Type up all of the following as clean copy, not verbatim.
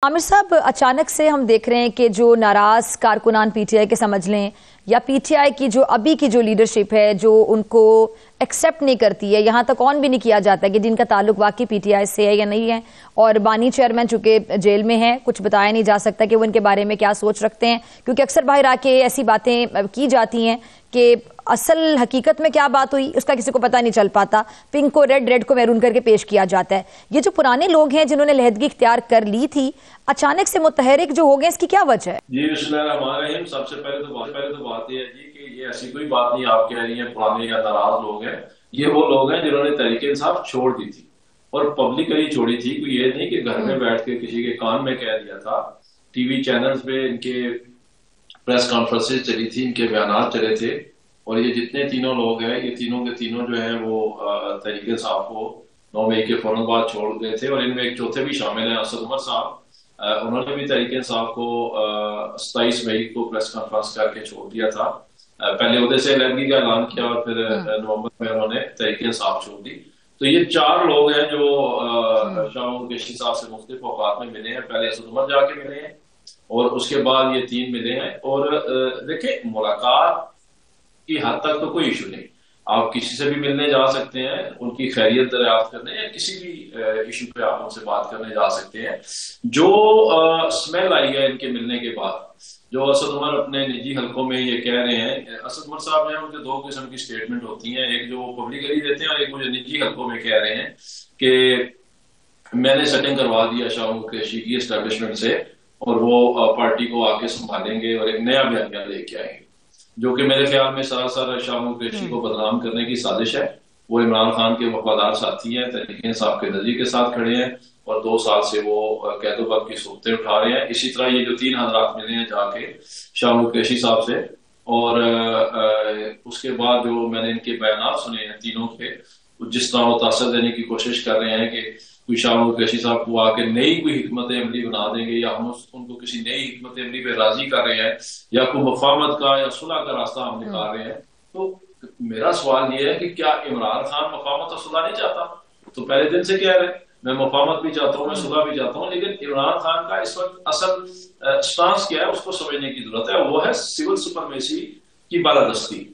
عامر صاحب، اچانک سے ہم دیکھ رہے ہیں کہ جو ناراض کارکنان پی ٹی آئی کے سمجھ لیں یا پی ٹی آئی کی جو ابھی کی جو لیڈرشپ ہے جو ان کو ایکسیپٹ نہیں کرتی ہے، یہاں تک آن بھی نہیں کیا جاتا کہ جن کا تعلق واقعی پی ٹی آئی سے ہے یا نہیں ہے، اور بانی چیئرمین چونکہ جیل میں ہیں، کچھ بتایا نہیں جا سکتا کہ وہ ان کے بارے میں کیا سوچ رکھتے ہیں، کیونکہ اکثر باہر آ کے ایسی باتیں کی جاتی ہیں کہ اصل حقیقت میں کیا بات ہوئی اس کا کسی کو پتہ نہیں چل پاتا، پنک کو ریڈ، ریڈ کو میرون کر کے پیش کیا جاتا ہے۔ یہ جو پرانے لوگ ہیں جنہوں نے علیحدگی اختیار کر لی تھی، اچانک سے متحرک جو ہو گئے، اس کی کیا وجہ ہے؟ جی بسم اللہ الرحمن الرحیم۔ سب سے پہلے تو بات یہ ہے جی کہ یہ ایسی کوئی بات نہیں آپ کہہ رہی ہیں پرانے یا ناراض لوگ ہیں، یہ وہ لوگ ہیں جنہوں نے تحریک انصاف چھوڑ دی تھی اور پبلکلی چھوڑی تھی۔ کوئی یہ نہیں کہ گھر میں بیٹھ کے کسی کے کان میں کہہ دیا تھا، ٹی وی چینلز پہ ان کے پریس کانفرنسز چلی تھی، ان کے بیانات چلے تھے، اور یہ جتنے تینوں لوگ ہیں یہ تینوں کے تینوں جو ہیں وہ تحریک انصاف کو 9 مئی کے فوراً بعد چھوڑ گئے تھے، اور ان میں ایک چوتھے بھی شامل ہیں، اسد عمر صاحب، انہوں نے بھی تحریک انصاف کو 27 مئی کو پریس کانفرنس کر کے چھوڑ دیا تھا۔ پہلے عہدے سے علیحدگی کا اعلان کیا اور پھر نومبر میں انہوں نے تحریک انصاف چھوڑ دی۔ تو یہ 4 لوگ ہیں جو شاہ محمود قریشی صاحب سے مختلف اوقات میں ملے ہیں۔ پہلے اسد عمر جا کے ملے ہیں اور اس کے بعد یہ 3 ملے ہیں، اور دیکھیں ملاقات کی حد تک تو کوئی ایشو نہیں، آپ کسی سے بھی ملنے جا سکتے ہیں، ان کی خیریت دریافت کرنے یا کسی بھی ایشو پہ آپ ان سے بات کرنے جا سکتے ہیں۔ جو سمیل آئی ہے ان کے ملنے کے بعد، جو اسد عمر اپنے نجی حلقوں میں یہ کہہ رہے ہیں، اسد عمر صاحب ہیں ان کے 2 قسم کی سٹیٹمنٹ ہوتی ہیں، ایک جو وہ پبلکلی دیتے ہیں اور ایک مجھے نجی حلقوں میں کہہ رہے ہیں کہ میں نے سیٹنگ کروا دیا شاہ محمود قریشی کی اسٹیبلشمنٹ سے اور وہ پارٹی کو آ کے سنبھالیں گے اور ایک نیا بیانیہ لے کے آئیں گے، جو کہ میرے خیال میں سراسر شاہ محمود قریشی کو بدنام کرنے کی سازش ہے۔ وہ عمران خان کے وفادار ساتھی ہیں، تحریک انصاف کے نظریے کے ساتھ کھڑے ہیں اور 2 سال سے وہ قید و بند کی صورتیں اٹھا رہے ہیں۔ اسی طرح یہ جو 3 حضرات ملے ہیں جا کے شاہ محمود قریشی صاحب سے، اور اس کے بعد جو میں نے ان کے بیانات سنے ہیں تینوں کے، جس طرح وہ تاثر دینے کی کوشش کر رہے ہیں کہ کوئی شاہ محمود قریشی صاحب کو آ کے نئی کوئی حکمت عملی بنا دیں گے، یا ہم ان کو کسی نئی حکمت عملی پہ راضی کر رہے ہیں، یا کوئی مفاہمت کا یا صلح کا راستہ ہم نکال رہے ہیں۔ تو میرا سوال یہ ہے کہ کیا عمران خان مفاہمت اور صلح نہیں چاہتا؟ تو پہلے دن سے کہہ رہے ہیں میں مفاہمت بھی چاہتا ہوں، میں صلح بھی چاہتا ہوں، لیکن عمران خان کا اس وقت اصل سٹانس کیا ہے اس کو سمجھنے کی ضرورت ہے۔ وہ ہے سول سپرمیسی کی بالادستی۔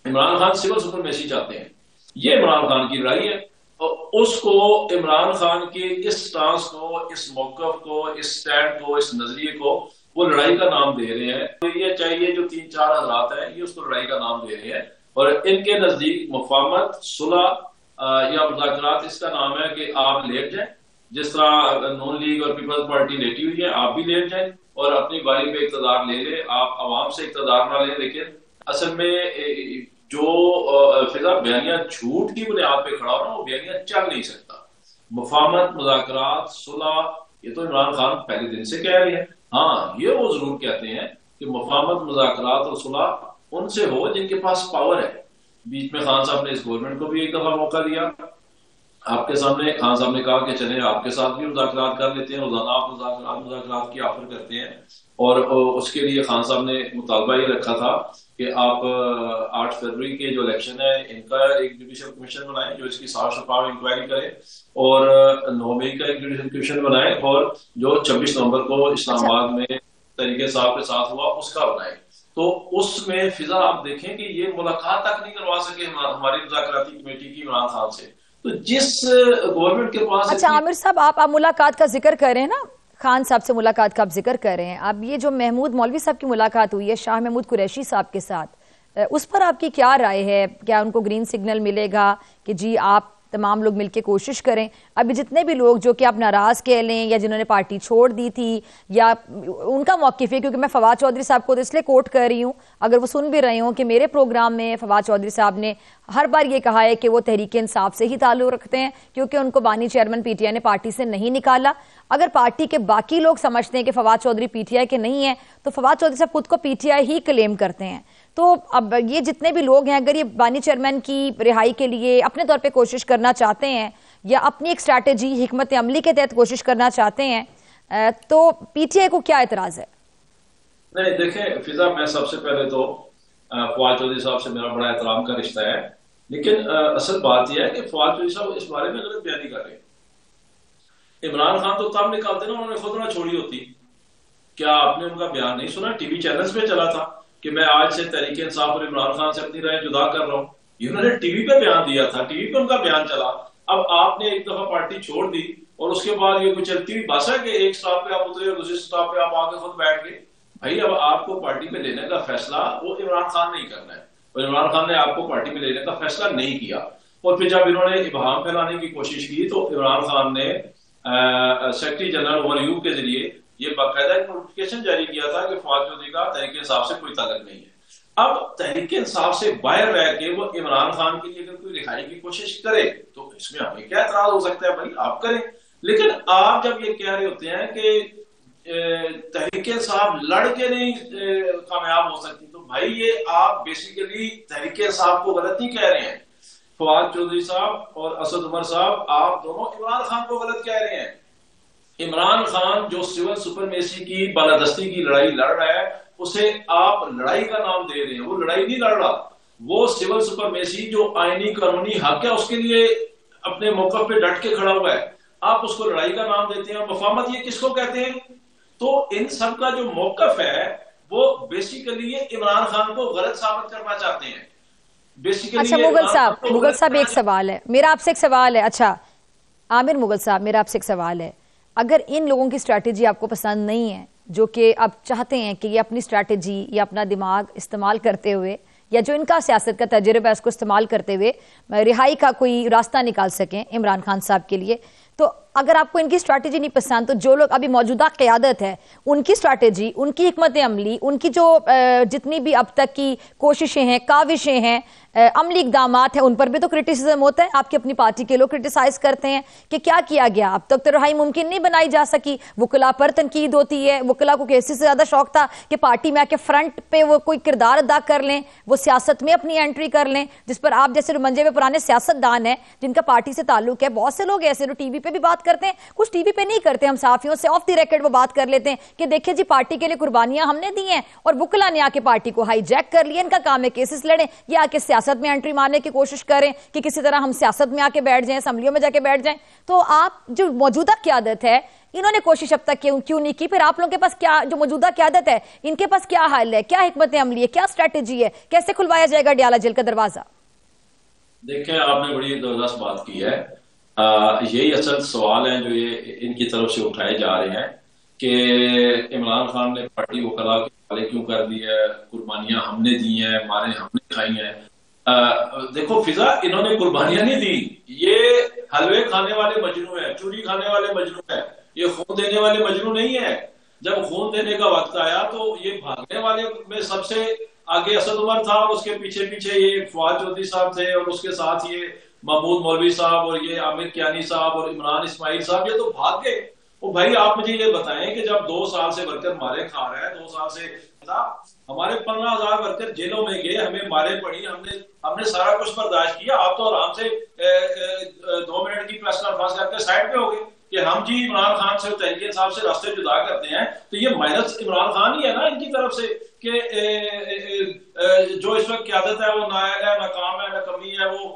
عمران خان سول سپرمیسی چاہتے ہیں، یہ عمران خان کی لڑائی ہے، اور اس کو عمران خان کے اس سٹانس کو، اس موقف کو، اس سٹینڈ کو، اس نظریے کو وہ لڑائی کا نام دے رہے ہیں۔ تو یہ چاہیے جو 3-4 حضرات ہیں یہ اس کو لڑائی کا نام دے رہے ہیں، اور ان کے نزدیک مفاہمت، صلح یا مذاکرات اس کا نام ہے کہ آپ لیٹ جائیں، جس طرح نون لیگ اور پیپلز پارٹی لیٹی ہوئی ہے، آپ بھی لیٹ جائیں اور اپنی باری پہ اقتدار لے لیں۔ آپ عوام سے اقتدار نہ لیں، لیکن اصل میں جو فضا بیانیہ جھوٹ کی بنیاد پہ کھڑا ہونا، وہ بیانیہ چل نہیں سکتا۔ مفاہمت، مذاکرات، صلح، یہ تو عمران خان پہلے دن سے کہہ رہے ہیں۔ ہاں یہ وہ ضرور کہتے ہیں کہ مفاہمت، مذاکرات اور صلح ان سے ہو جن کے پاس پاور ہے۔ بیچ میں خان صاحب نے اس گورنمنٹ کو بھی ایک دفعہ موقع دیا، آپ کے سامنے خان صاحب نے کہا کہ چلیں آپ کے ساتھ بھی مذاکرات کر لیتے ہیں، روزانہ آپ مذاکرات کی آفر کرتے ہیں، اور اس کے لیے خان صاحب نے مطالبہ یہ رکھا تھا کہ آپ 8 فروری کے جو الیکشن ہے ان کا ایک جوڈیشل کمیشن بنائیں جو اس کی صاف شفاف انکوائری کرے، اور 9 مئی کا ایک جوڈیشل کمیشن بنائیں، اور جو 26 نومبر کو اسلام آباد میں طریقے صاحب کے ساتھ ہوا اس کا بنائیں۔ تو اس میں فضا آپ دیکھیں کہ یہ ملاقات تک نہیں کروا سکے ہماری مذاکراتی کمیٹی کی عمران خان سے۔ تو جس گورنمنٹ کے پاس، اچھا عامر صاحب، آپ ملاقات کا ذکر کر رہے ہیں نا، خان صاحب سے ملاقات کا آپ ذکر کر رہے ہیں، اب یہ جو محمود مولوی صاحب کی ملاقات ہوئی ہے شاہ محمود قریشی صاحب کے ساتھ، اس پر آپ کی کیا رائے ہے؟ کیا ان کو گرین سگنل ملے گا کہ جی آپ تمام لوگ مل کے کوشش کریں؟ ابھی جتنے بھی لوگ جو کہ آپ ناراض کہہ لیں یا جنہوں نے پارٹی چھوڑ دی تھی، یا ان کا موقف ہے، کیونکہ میں فواد چودھری صاحب کو تو اس لیے کوٹ کر رہی ہوں، اگر وہ سن بھی رہے ہوں، کہ میرے پروگرام میں فواد چودھری صاحب نے ہر بار یہ کہا ہے کہ وہ تحریک انصاف سے ہی تعلق رکھتے ہیں کیونکہ ان کو بانی چیئرمین پی ٹی آئی نے پارٹی سے نہیں نکالا۔ اگر پارٹی کے باقی لوگ سمجھتے ہیں کہ Fawad Chaudhry P T I کے نہیں ہیں، تو فواد چودھری صاحب خود کو پی ٹی آئی ہی کلیم کرتے ہیں۔ تو اب یہ جتنے بھی لوگ ہیں اگر یہ بانی چیئرمین کی رہائی کے لیے اپنے طور پہ کوشش کرنا چاہتے ہیں یا اپنی ایک اسٹریٹجی حکمت عملی کے تحت کوشش کرنا چاہتے ہیں، تو پی ٹی آئی کو کیا اعتراض ہے؟ نہیں دیکھیں فضا، میں سب سے پہلے تو فواد چودھری صاحب سے میرا بڑا احترام کا رشتہ ہے، لیکن اصل بات یہ ہے کہ فواد چودھری صاحب اس بارے میں غلط بیانی کر رہے ہیں۔ عمران خان تو تب نکالتے نا انہوں نے خود نہ چھوڑی ہوتی. کیا آپ نے ان کا بیان نہیں سنا؟ ٹی وی چینلز پہ چلا تھا کہ میں آج سے تحریک انصاف اور عمران خان سے اپنی رائے جدا کر رہا ہوں. یہ انہوں نے ٹی وی پہ بیان دیا تھا, ٹی وی پہ ان کا بیان چلا. اب آپ نے ایک دفعہ پارٹی چھوڑ دی اور اس کے بعد یہ کوئی چلتی ہوئی بس ہے کہ ایک سٹاپ پہ آپ اترے اور دوسرے سٹاپ پہ آپ آگے خود بیٹھ گئے. بھائی اب آپ کو پارٹی پہ لینے کا فیصلہ وہ عمران خان نہیں کرنا ہے, اور عمران خان نے آپ کو پارٹی پہ لینے کا فیصلہ نہیں کیا. اور پھر جب انہوں نے ابہام پھیلانے کی کوشش کی تو عمران خان نے سیکرٹری جنرل عمر ایوب کے ذریعے یہ باقاعدہ ایک نوٹیفکیشن جاری کیا تھا کہ فواد چودھری کا تحریک انصاف سے کوئی تعلق نہیں ہے. اب تحریک انصاف سے باہر رہ کے وہ عمران خان کے لیے اگر کوئی رہائی کی کوشش کرے تو اس میں ہمیں کیا اعتراض ہو سکتا ہے؟ بھائی آپ کریں. لیکن آپ جب یہ کہہ رہے ہوتے ہیں کہ تحریک انصاف لڑ کے نہیں کامیاب ہو سکتی, تو بھائی یہ آپ بیسیکلی تحریک انصاف کو غلط نہیں کہہ رہے ہیں. فواد چودھری صاحب اور اسد عمر صاحب آپ دونوں عمران خان کو غلط کہہ رہے ہیں. عمران خان جو سول سپرمیسی کی بالادستی کی لڑائی لڑ رہا ہے اسے آپ لڑائی کا نام دے رہے ہیں. وہ لڑائی نہیں لڑ رہا, وہ سول سپرمیسی جو آئینی قانونی حق ہے اس کے لیے اپنے موقف پہ ڈٹ کے کھڑا ہوا ہے. آپ اس کو لڑائی کا نام دیتے ہیں. اور مفاہمت یہ کس کو کہتے ہیں؟ تو ان سب کا جو موقف ہے وہ بیسیکلی عمران خان کو غلط ثابت کرنا چاہتے ہیں. اچھا مغل صاحب ایک سوال ہے میرا آپ سے, ایک سوال ہے. اچھا عامر مغل صاحب میرا آپ سے ایک سوال ہے, اگر ان لوگوں کی اسٹریٹجی آپ کو پسند نہیں ہے جو کہ آپ چاہتے ہیں کہ یہ اپنی اسٹریٹجی یا اپنا دماغ استعمال کرتے ہوئے یا جو ان کا سیاست کا تجربہ ہے اس کو استعمال کرتے ہوئے رہائی کا کوئی راستہ نکال سکیں عمران خان صاحب کے لیے, تو اگر آپ کو ان کی اسٹریٹجی نہیں پسند تو جو لوگ ابھی موجودہ قیادت ہے ان کی اسٹریٹجی, ان کی حکمت عملی, ان کی جو جتنی بھی اب تک کی کوششیں ہیں, کاوشیں ہیں, عملی اقدامات ہیں, ان پر بھی تو کرٹیسزم ہوتا ہے. آپ کی اپنی پارٹی کے لوگ کرٹیسائز کرتے ہیں کہ کیا کیا گیا, اب تک تو رہائی ممکن نہیں بنائی جا سکی. وکلا پر تنقید ہوتی ہے, وکلا کو کسی سے زیادہ شوق تھا کہ پارٹی میں آ کے فرنٹ پہ وہ کوئی کردار ادا کر لیں, وہ سیاست میں اپنی انٹری کر لیں, جس پر آپ جیسے منجے میں پرانے سیاست دان ہیں جن کا پارٹی سے تعلق ہے. بہت سے لوگ ایسے جو ٹی وی پہ بھی بات کرتے ہیں, کچھ ٹی وی پہ نہیں کرتے, ہم صحافیوں سے آف دی ریکارڈ وہ بات کر لیتے ہیں کہ دیکھیں جی پارٹی کے لیے قربانیاں ہم نے دی ہیں اور وکلا نے آ کے پارٹی کو ہائی جیک کر لیا. ان کا کام ہے کیسز لڑیں یا آ کے سیاست میں انٹری مارنے کی کوشش کریں کہ کسی طرح ہم سیاست میں آ کے بیٹھ جائیں, اسمبلیوں میں جا کے بیٹھ جائیں. تو آپ جو موجودہ قیادت ہے انہوں نے کوشش اب تک کیوں نہیں کی؟ پھر آپ لوگوں کے پاس کیا, جو موجودہ قیادت ہے ان کے پاس کیا حل ہے, کیا حکمت عملی ہے, کیا اسٹریٹجی ہے, کیسے کھلوایا جائے گا ڈیالہ جیل کا دروازہ؟ دیکھیں آپ نے بڑی زبردست بات کی ہے. یہی اصل سوال ہیں جو یہ ان کی طرف سے اٹھائے جا رہے ہیں کہ عمران خان نے پارٹی وکلا کے حوالے کیوں کر دی ہے, قربانیاں ہم نے دی ہیں, مارے ہم نے کھائی ہیں. دیکھو فضا, انہوں نے قربانیاں نہیں دی, یہ حلوے کھانے والے مجنو ہیں, چوری کھانے والے مجنو ہیں, یہ خون دینے والے مجنو نہیں ہیں. جب خون دینے کا وقت آیا تو یہ بھاگنے والے میں سب سے آگے اسد عمر تھا, اور اس کے پیچھے پیچھے یہ فواد چودھری صاحب تھے, اور اس کے ساتھ یہ محمود مولوی صاحب اور یہ عامر کیانی صاحب اور عمران اسماعیل صاحب, یہ تو بھاگ گئے. وہ بھائی آپ مجھے یہ بتائیں کہ جب 2 سال سے ورکر مارے کھا رہا ہے, 2 سال سے ہمارے 15,000 ورکر جیلوں میں گئے, ہمیں مارے پڑی, ہم نے سارا کچھ برداشت کیا. آپ تو آرام سے 2 منٹ کی پریس کانفرنس کر کے سائڈ پہ ہو گئے کہ ہم جی عمران خان سے تحریک انصاف سے راستے جدا کرتے ہیں. تو یہ مائنس عمران خان ہی ہے نا ان کی طرف سے کہ جو اس وقت قیادت ہے وہ نااہل ہے, ناکام ہے, ناکامی ہے, وہ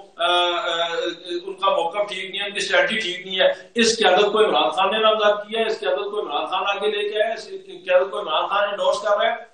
ان کا موقف ٹھیک نہیں ہے, ان کی اسٹریٹجی ٹھیک نہیں ہے. اس قیادت کو عمران خان نے نامزد کیا ہے, اس قیادت کو عمران خان آگے لے کے آئے, اس قیادت کو عمران خان انڈورس کر رہا ہے,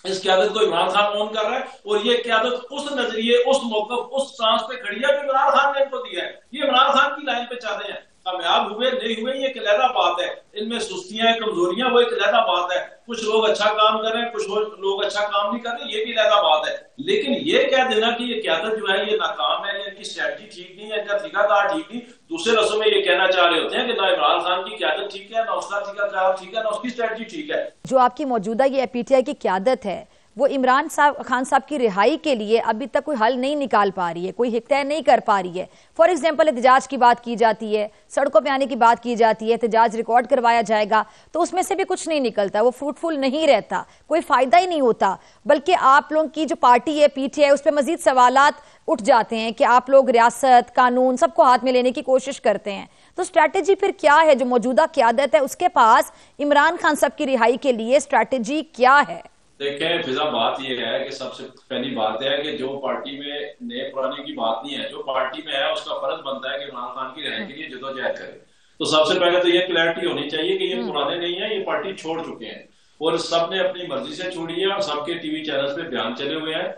اس قیادت کو عمران خان اون کر رہا ہے, اور یہ قیادت اس نظریے, اس موقف, اس سانس پہ کھڑی ہے جو عمران خان نے ان کو دیا ہے. یہ عمران خان کی لائن پہ چل رہے ہیں. کامیاب ہوئے نہیں ہوئے یہ ایک علیحدہ بات ہے, ان میں سستیاں ہیں, کمزوریاں, وہ ایک علیحدہ بات ہے. کچھ لوگ اچھا کام کر رہے ہیں, کچھ لوگ اچھا کام نہیں کر رہے, یہ بھی علیحدہ بات ہے. لیکن یہ کہہ دینا کہ یہ قیادت جو ہے یہ ناکام ہے, ان کی اسٹریٹجی ٹھیک نہیں ہے, ان کا طریقہ کار ٹھیک نہیں, دوسرے لفظوں میں یہ کہنا چاہ رہے ہوتے ہیں کہ نہ عمران خان کی قیادت ٹھیک ہے, نہ اس کا طریقہ کار ٹھیک ہے, نہ اس کی اسٹریٹجی ٹھیک ہے. جو آپ کی موجودہ یہ پی ٹی آئی کی قیادت ہے وہ عمران خان صاحب کی رہائی کے لیے ابھی تک کوئی حل نہیں نکال پا رہی ہے, کوئی طے نہیں کر پا رہی ہے. فار ایگزامپل احتجاج کی بات کی جاتی ہے, سڑکوں پہ آنے کی بات کی جاتی ہے, احتجاج ریکارڈ کروایا جائے گا, تو اس میں سے بھی کچھ نہیں نکلتا, وہ فروٹفل نہیں رہتا, کوئی فائدہ ہی نہیں ہوتا. بلکہ آپ لوگوں کی جو پارٹی ہے پی ٹی آئی, اس پہ مزید سوالات اٹھ جاتے ہیں کہ آپ لوگ ریاست, قانون سب کو ہاتھ میں لینے کی کوشش کرتے ہیں. تو اسٹریٹجی پھر کیا ہے جو موجودہ قیادت ہے اس کے پاس عمران خان صاحب کی رہائی کے لیے اسٹریٹجی کیا ہے؟ دیکھیں فضا, بات یہ ہے کہ سب سے پہلی بات ہے کہ جو پارٹی میں نئے پرانے کی بات نہیں ہے, جو پارٹی میں ہے اس کا فرض بنتا ہے کہ عمران خان کی رہائی کے لیے جدوجہد کرے. تو سب سے پہلے تو یہ کلیئرٹی ہونی چاہیے کہ یہ پرانے نہیں ہیں، یہ پارٹی چھوڑ چکے ہیں اور سب نے اپنی مرضی سے چھوڑی ہے اور سب کے ٹی وی چینلز پہ بیان چلے ہوئے ہیں،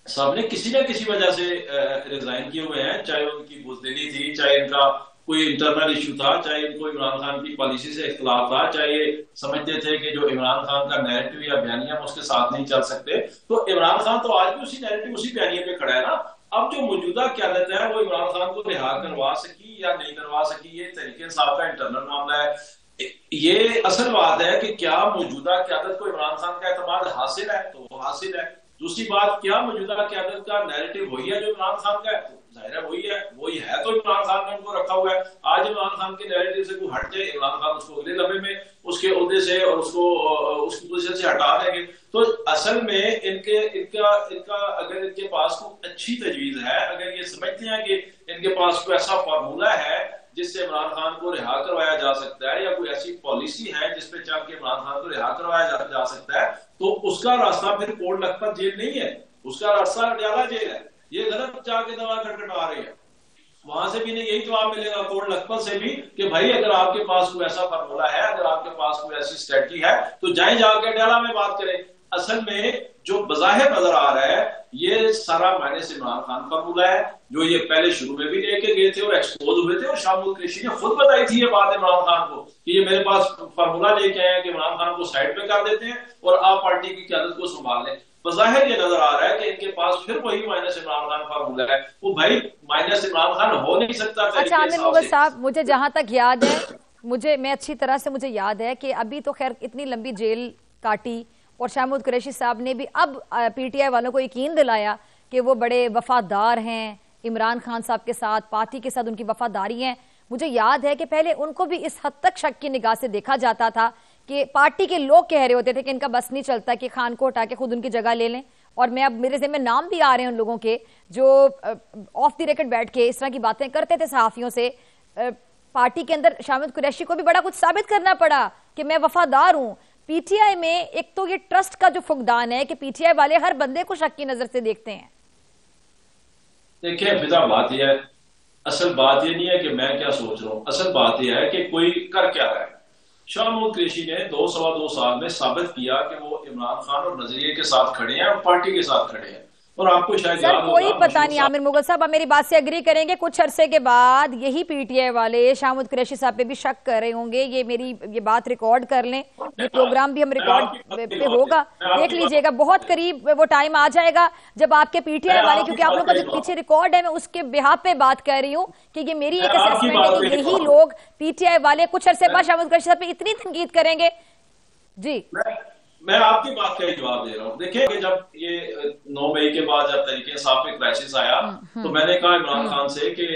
سب نے کسی نہ کسی وجہ سے ریزائن کیے ہوئے ہیں، چاہے ان کی بزدلی تھی، چاہے ان کا کوئی انٹرنل ایشو تھا، چاہے ان کو عمران خان کی پالیسی سے اختلاف تھا، چاہے یہ سمجھتے تھے کہ جو عمران خان کا نیریٹو یا بیانیہ اس کے ساتھ نہیں چل سکتے. تو عمران خان تو آج بھی اسی نیریٹو اسی بیانیے پہ کھڑا ہے نا. اب جو موجودہ قیادت ہے وہ عمران خان کو رہا کروا سکی یا نہیں کروا سکی، یہ تحریک انصاف کا انٹرنل معاملہ ہے. یہ اصل بات ہے کہ کیا موجودہ قیادت کو عمران خان کا اعتماد حاصل ہے تو وہ حاصل ہے. دوسری بات، کیا موجودہ قیادت کا نیریٹو وہی ہے جو عمران خان کا ہے؟ تو ظاہر ہے وہی ہے تو عمران خان نے ان کو رکھا ہوا ہے. آج عمران خان کے نیریٹو سے کوئی ہٹ جائے، عمران خان اس کو اگلے دفعے میں اس کے عہدے سے اور اس کی پوزیشن سے ہٹا دیں گے. تو اصل میں ان کا اگر ان کے پاس کوئی اچھی تجویز ہے، اگر یہ سمجھتے ہیں کہ ان کے پاس کوئی ایسا فارمولہ ہے جس سے عمران خان کو رہا کروایا جا سکتا ہے، یا کوئی ایسی پالیسی ہے جس پہ چل کے عمران خان کو رہا کروایا جا سکتا ہے، تو اس کا راستہ پھر کوٹ لکھپت جیل نہیں ہے، اس کا راستہ اڈیالہ جیل ہے. یہ غلط جا کے دوا کھٹکھٹا رہے ہیں. وہاں سے بھی نہیں یہی جواب ملے گا کوٹ لکھپت سے بھی کہ بھائی اگر آپ کے پاس کوئی ایسا فارمولہ ہے، اگر آپ کے پاس کوئی ایسی اسٹریٹجی ہے تو جائیں جا کے اڈیالہ میں بات کریں. اصل میں جو بظاہر نظر آ رہا ہے یہ سارا مائنس عمران خان فارمولہ ہے، جو یہ پہلے شروع میں بھی لے کے گئے تھے اور ایکسپوز ہوئے تھے، اور شاہ محمود قریشی نے خود بتائی تھی یہ بات عمران خان کو کہ یہ میرے پاس فارمولہ لے کے آئے ہیں کہ عمران خان کو سائڈ پہ کر دیتے ہیں اور آپ پارٹی کی قیادت کو سنبھال لیں. بظاہر یہ نظر آ رہا ہے کہ ان کے پاس پھر وہی مائنس عمران خان فارمولہ ہے. وہ بھائی مائنس عمران خان ہو نہیں سکتا. اچھا عامر مغل صاحب، مجھے جہاں تک یاد ہے، میں اچھی طرح سے مجھے یاد ہے کہ ابھی تو خیر اتنی لمبی جیل کاٹی اور شاہ محمود قریشی صاحب نے بھی اب پی ٹی آئی والوں کو یقین دلایا کہ وہ بڑے وفادار ہیں عمران خان صاحب کے ساتھ، پارٹی کے ساتھ ان کی وفاداری ہیں. مجھے یاد ہے کہ پہلے ان کو بھی اس حد تک شک کی نگاہ سے دیکھا جاتا تھا کہ پارٹی کے لوگ کہہ رہے ہوتے تھے کہ ان کا بس نہیں چلتا کہ خان کو ہٹا کے خود ان کی جگہ لے لیں. اور میں اب میرے ذہن میں نام بھی آ رہے ہیں ان لوگوں کے جو آف دی ریکارڈ بیٹھ کے اس طرح کی باتیں کرتے تھے صحافیوں سے. پارٹی کے اندر شاہ محمود قریشی کو بھی بڑا کچھ ثابت کرنا پڑا کہ میں وفادار ہوں. پی ٹی آئی میں ایک تو یہ ٹرسٹ کا جو فقدان ہے کہ پی ٹی آئی والے ہر بندے کو شک کی نظر سے دیکھتے ہیں. دیکھیں فضا، بات یہ ہے، اصل بات یہ نہیں ہے کہ میں کیا سوچ رہا ہوں، اصل بات یہ ہے کہ کوئی کر کیا رہا ہے. شاہ محمود قریشی نے 2.25 سال میں ثابت کیا کہ وہ عمران خان اور نظریے کے ساتھ کھڑے ہیں اور پارٹی کے ساتھ کھڑے ہیں. اور آپ کو شاید یاد ہوگا، کوئی پتہ نہیں عامر مغل صاحب، آپ میری بات سے اگری کریں گے، کچھ عرصے کے بعد یہی پی ٹی آئی والے شاہ محمود قریشی صاحب پہ بھی شک کر رہے ہوں گے. یہ بات ریکارڈ کر لیں، یہ پروگرام بھی ہم ریکارڈ پہ ہوگا، دیکھ لیجئے گا. بہت قریب وہ ٹائم آ جائے گا جب آپ کے پی ٹی آئی والے، کیونکہ آپ لوگوں کا جو پیچھے ریکارڈ ہے میں اس کے بہاف پہ بات کر رہی ہوں کہ یہ میری ایک اسیسمنٹ ہے کہ یہی لوگ پی ٹی آئی والے کچھ عرصے بعد شاہ محمود قریشی صاحب پہ اتنی تنقید کریں گے. جی میں آپ کی بات کا ہی جواب دے رہا ہوں. دیکھیں کہ جب یہ 9 مئی کے بعد جب تحریک انصاف پہ کرائسس آیا تو میں نے کہا عمران خان سے کہ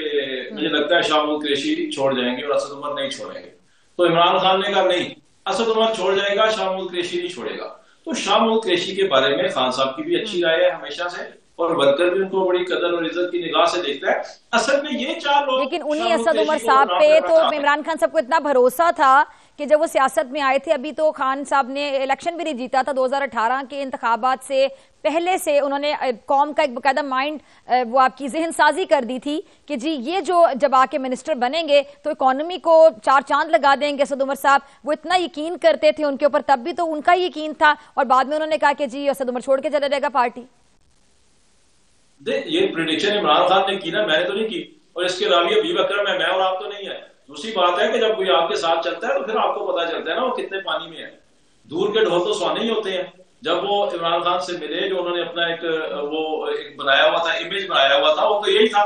مجھے لگتا ہے شاہ محمود قریشی چھوڑ جائیں گے اور اسد عمر نہیں چھوڑیں گے. تو عمران خان نے کہا نہیں، اسد عمر چھوڑ جائے گا، شاہ محمود قریشی نہیں چھوڑے گا. تو شاہ محمود قریشی کے بارے میں خان صاحب کی بھی اچھی رائے ہے ہمیشہ سے، اور ورکر بھی ان کو بڑی قدر اور عزت کی نگاہ سے دیکھتا ہے. اصل میں یہ 4 لوگ، لیکن انہی اسد عمر صاحب پہ تو عمران خان صاحب کو اتنا بھروسہ تھا کہ جب وہ سیاست میں آئے تھے، ابھی تو خان صاحب نے الیکشن بھی نہیں جیتا تھا، 2018 کے انتخابات سے پہلے سے انہوں نے قوم کا ایک باقاعدہ مائنڈ وہ آپ کی ذہن سازی کر دی تھی کہ جی یہ جو جب آ کے منسٹر بنیں گے تو اکانومی کو 4 چاند لگا دیں گے اسد عمر صاحب. وہ اتنا یقین کرتے تھے ان کے اوپر، تب بھی تو ان کا یقین تھا، اور بعد میں انہوں نے کہا کہ جی اسد عمر چھوڑ کے چلا جائے گا پارٹی. یہ پریڈکشن عمران خان نے کی نا، میں نے تو نہیں کی، اور اس کے راوی ابھی بکر میں اور آپ تو نہیں ہے. دوسری بات ہے کہ جب کوئی آپ کے ساتھ چلتا ہے تو پھر آپ کو پتا چلتا ہے نا وہ کتنے پانی میں ہے. دور کے ڈھول تو سوانے ہی ہوتے ہیں. جب وہ عمران خان سے ملے، جو انہوں نے اپنا ایک بنایا ہوا تھا، امیج بنایا ہوا تھا، وہ تو یہی تھا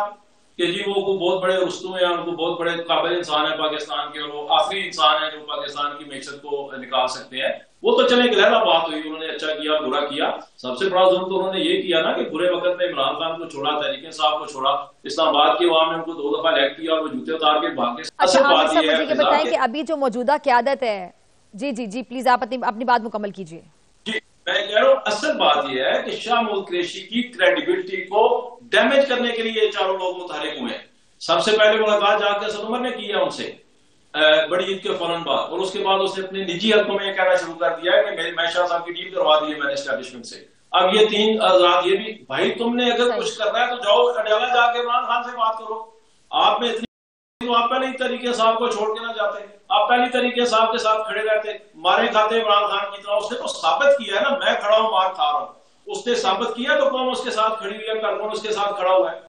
کہ جی وہ بہت بڑے رستم ہیں، ان کو بہت بڑے قابل انسان ہے پاکستان کے، اور وہ آخری انسان ہے جو پاکستان کی معیشت کو نکال سکتے ہیں. وہ تو چلے گلہرا بات ہوئی، انہوں نے اچھا کیا برا کیا. سب سے بڑا ظلم تو انہوں نے یہ کیا نا کہ برے وقت میں عمران خان کو چھوڑا، تحریک انصاف کو چھوڑا، اسلام آباد کے عوام نے ان کو 2 دفعہ الیکٹ کیا اور وہ جوتے اتار کے بھاگ گئے. اچھا عامر صاحب مجھے یہ بتائیں کہ ابھی جو موجودہ قیادت ہے، جی پلیز آپ اپنی بات مکمل کیجئے. جی میں کہہ رہا ہوں اصل بات یہ ہے کہ شاہ محمود قریشی کی کریڈیبلٹی کو ڈیمیج کرنے کے لیے یہ 4 لوگ متحرک ہوئے ہیں. سب سے پہلے ملاقات جا کے اسد عمر نے کیا ان سے بڑی عید کے فوراً بعد، اور اس کے بعد اس نے اپنے نجی حلقوں میں یہ کہنا شروع کر دیا ہے کہ میں شاہ صاحب کی ڈیل کروا دی ہے میں نے اسٹیبلشمنٹ سے. اب یہ 3 حضرات یہ بھی، بھائی تم نے اگر کچھ کرنا ہے تو جاؤ اڈیالہ جا کے عمران خان سے بات کرو. آپ میں اتنی تو آپ پہلے ہی طریقے صاحب کو چھوڑ کے نہ جاتے، آپ پہلی طریقے صاحب کے ساتھ کھڑے رہتے، مارے کھاتے عمران خان کی طرح. اس نے تو ثابت کیا ہے نا، میں کھڑا ہوں مار کھا رہا ہوں، اس نے ثابت کیا تو قوم اس کے ساتھ کھڑی ہوئی ہے، کون اس کے ساتھ کھڑا ہوا ہے.